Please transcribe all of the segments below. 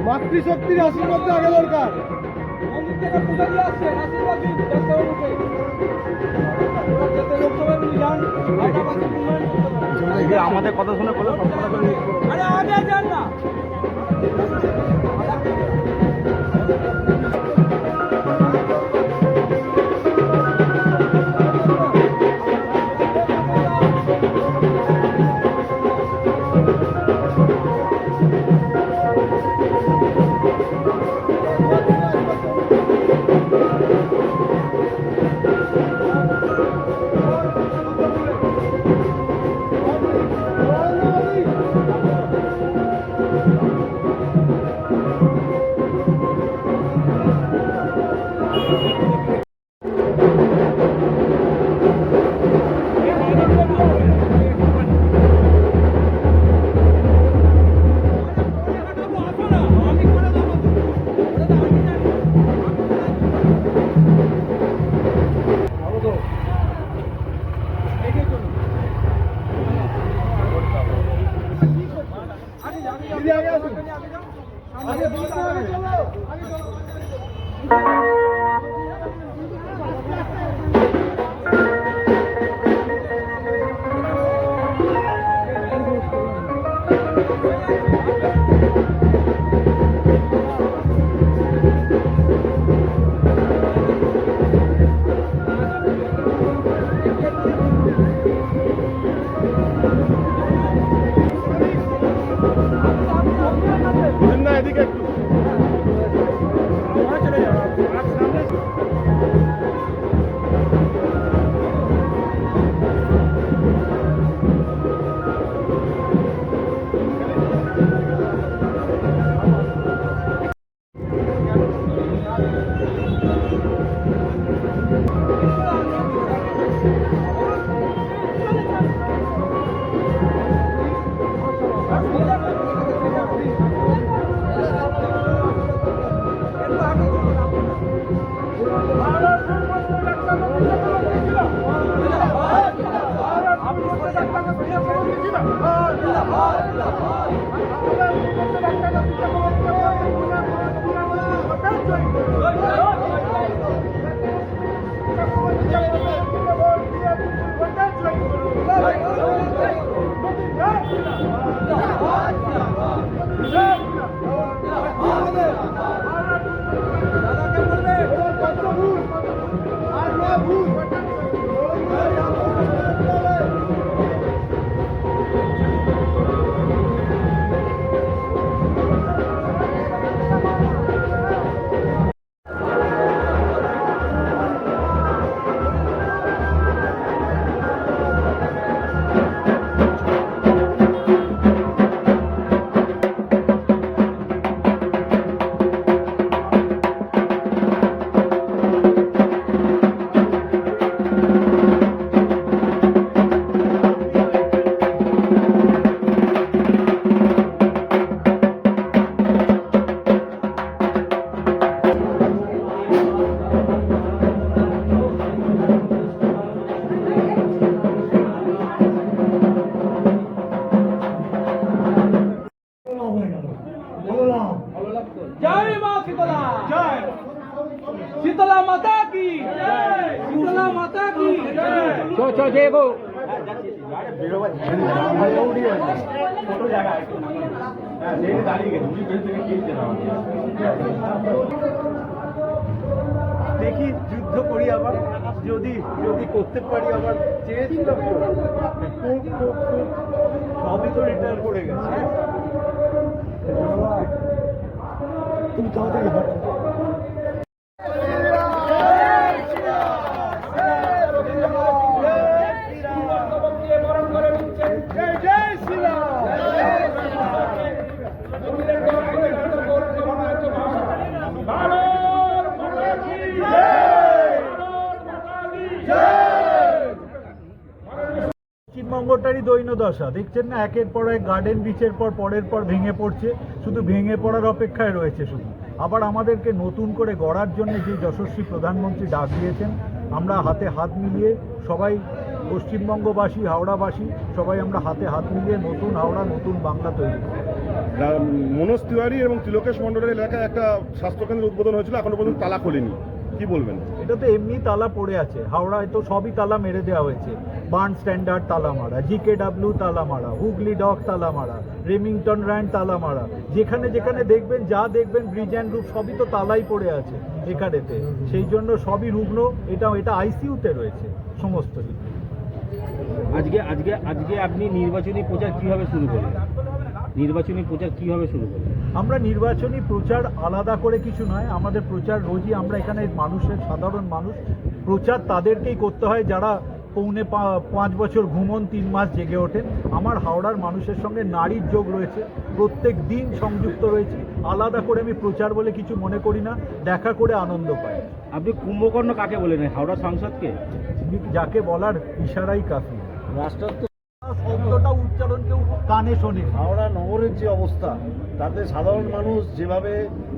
মাতৃশক্তির আশীর্বাদ আগে দরকার। আমাদের কথা শুনে বলে আগে যান না। जय मां शीतला, जय शीतला माता की जय, शीतला माता की जय। चो जेगो দেখি যুদ্ধ করি আবার, যদি যদি করতে পারি আবার চেয়েছিলাম সবই তো রিটায়ার করে গেছে। তুমি তাড়াতাড়ি হাঁটো। পশ্চিমবঙ্গটারই দৈন্যদশা দেখছেন না, একের পর এক গার্ডেন বিচের পর পরের পর ভেঙে পড়ছে, শুধু ভেঙে পড়ার অপেক্ষায় রয়েছে শুধু। আবার আমাদেরকে নতুন করে গড়ার জন্য যে যশস্বী প্রধানমন্ত্রী ডাক দিয়েছেন, আমরা হাতে হাত মিলিয়ে সবাই পশ্চিমবঙ্গবাসী, হাওড়াবাসী সবাই আমরা হাতে হাত মিলিয়ে নতুন হাওড়া, নতুন বাংলা তৈরি করি। মনোজ তিওয়ারি এবং তিলোকেশ মণ্ডলের এলাকায় একটা স্বাস্থ্যকেন্দ্র উদ্বোধন হয়েছিল, এখনো পর্যন্ত তালা খোলেনি, কি বলবেন? এটা তো এমনি তালা পড়ে আছে, হাওড়ায় তো সবই তালা মেরে দেওয়া হয়েছে। বার্ন স্ট্যান্ডার্ড তালা মারা, জিকেডাব্লিউ তালা মারা, হুগলি ডক তালা মারা, রেমিংটন র্যান্ড তালা মারা, যেখানে যেখানে দেখবেন ব্রিজ অ্যান্ড রুফ সবই তো তালাই পড়ে আছে এখানেতে। সেই জন্য সবই রুগ্ন, এটা আইসিইউতে রয়েছে সমস্ত কিছু। আজকে আপনি নির্বাচনী প্রচার কিভাবে শুরু করলেন? আমরা নির্বাচনী প্রচার আলাদা করে কিছু নয়, আমাদের প্রচার রোজই আমরা এখানে সাধারণ মানুষ প্রচার তাদেরকেই করতে হয় যারা পৌনে 5 বছর ঘুমন 3 মাস জেগে ওঠেন। আমার হাওড়ার মানুষের সঙ্গে নারীর যোগ রয়েছে, প্রত্যেক দিন সংযুক্ত রয়েছে। আলাদা করে আমি প্রচার বলে কিছু মনে করি না, দেখা করে আনন্দ পাই। আপনি কুম্ভকর্ণ কাকে বলেন? হাওড়া সাংসদকে? যাকে বলার ইশারাই কাফি। রাষ্ট্রায়ত্ত শব্দটা উচ্চারণ কেউ কানে শোনে। হাওড়া নগরের যে অবস্থা, তাতে সাধারণ মানুষ যেভাবে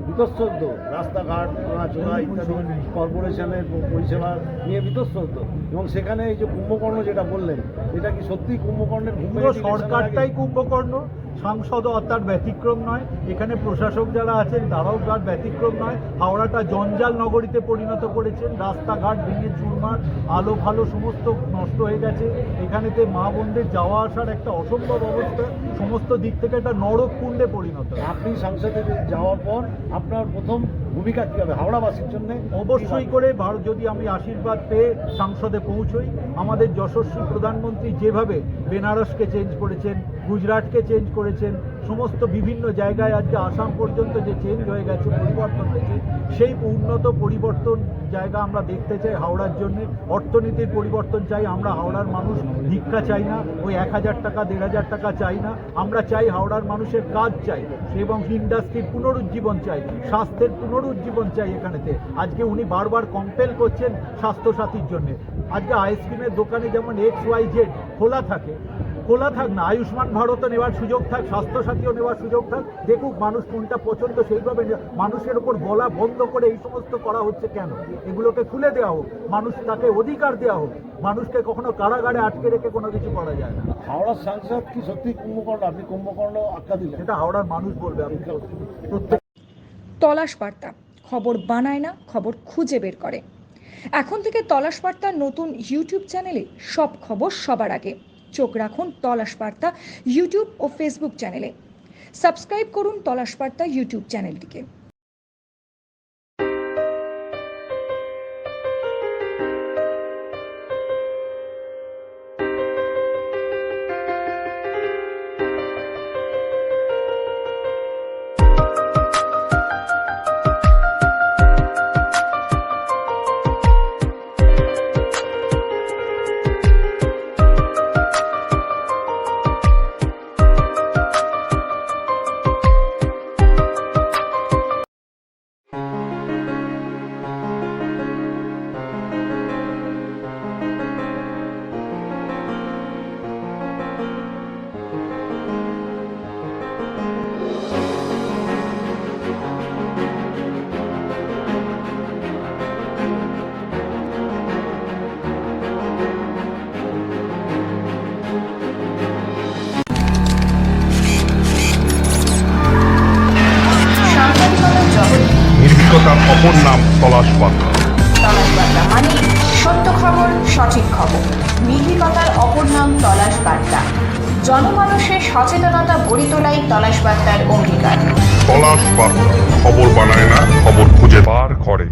বিতস্তব্ধ, রাস্তাঘাট চোরা ইত্যাদি কর্পোরেশনের পরিষেবা নিয়ে বিতস্তব্ধ, এবং সেখানে এই যে কুম্ভকর্ণ যেটা বললেন, এটা কি সত্যি কুম্ভকর্ণের পুরো সরকারটাই কুম্ভকর্ণ, সাংসদও তার ব্যতিক্রম নয়, এখানে প্রশাসক যারা আছেন তারাও তার ব্যতিক্রম নয়। হাওড়াটা জঞ্জাল নগরীতে পরিণত করেছেন, রাস্তাঘাট ভেঙে চুরমার, আলো ভালো সমস্ত নষ্ট হয়ে গেছে। এখানেতে মা বোনদের যাওয়া আসার একটা অসম্ভব অবস্থা, সমস্ত দিক থেকে একটা নরক কুণ্ডে পরিণত। আপনি সংসদে যাওয়ার পর আপনার প্রথম ভূমিকা কী হবে হাওড়াবাসীর জন্য? অবশ্যই করে যদি আমি আশীর্বাদ পেয়ে সংসদে পৌঁছই, আমাদের যশস্বী প্রধানমন্ত্রী যেভাবে বেনারসকে চেঞ্জ করেছেন, গুজরাটকে চেঞ্জ করেছেন, সমস্ত বিভিন্ন জায়গায় আজকে আসাম পর্যন্ত যে চেঞ্জ হয়ে গেছে, পরিবর্তন হয়েছে, সেই উন্নত পরিবর্তন জায়গা আমরা দেখতে চাই হাওড়ার জন্য। অর্থনীতির পরিবর্তন চাই, আমরা হাওড়ার মানুষ ভিক্ষা চাই না, ওই 1000 টাকা 1500 টাকা চাই না। আমরা চাই হাওড়ার মানুষের কাজ চাই এবং ইন্ডাস্ট্রির পুনরুজ্জীবন চাই, স্বাস্থ্যের পুনরুজ্জীবন চাই এখানেতে। আজকে উনি বারবার কম্পেল করছেন স্বাস্থ্যসাথীর জন্য। আজকে আইসক্রিমের দোকানে যেমন XYZ খোলা থাক না, আয়ুষ্মান ভারতও নেওয়ার সুযোগ থাক, স্বাস্থ্যসাথীও নেওয়ার সুযোগ থাক, দেখুক মানুষ কোনটা পছন্দ সেইভাবে। মানুষের ওপর গলা বন্ধ করে এই সমস্ত করা হচ্ছে কেন? এগুলোকে খুলে দেওয়া হোক, মানুষ তাকে অধিকার দেওয়া হোক। মানুষকে কখনো কারাগারে আটকে রেখে কোনো কিছু করা যায় না। হাওড়ার সাংসদ কি সত্যি কুম্ভকর্ণ? আপনি কুম্ভকর্ণ আখ্যা দিলেন, সেটা হাওড়ার মানুষ বলবে। আপনি প্রত্যেক তলাশ বার্তা, খবর বানায় না, খবর খুঁজে বের করে। এখন থেকে তলাশ বার্তার নতুন ইউটিউব চ্যানেলে সব খবর সবার আগে। চোখ রাখুন তলাশ বার্তা ইউটিউব ও ফেসবুক চ্যানেলে। সাবস্ক্রাইব করুন তলাশ বার্তা ইউটিউব চ্যানেলটিকে। নির্ভীকতার অপর নাম তলাশ বার্তা। তলাশ বার্তা মানে সত্য খবর, সঠিক খবর। নির্ভীকতার অপর নাম তলাশ বার্তা। জনমানুষের সচেতনতা গড়ে তোলাই তলাশ বার্তার অঙ্গীকার। তলাশ বার্তা, খবর বানায় না, খবর খুঁজে বার করে।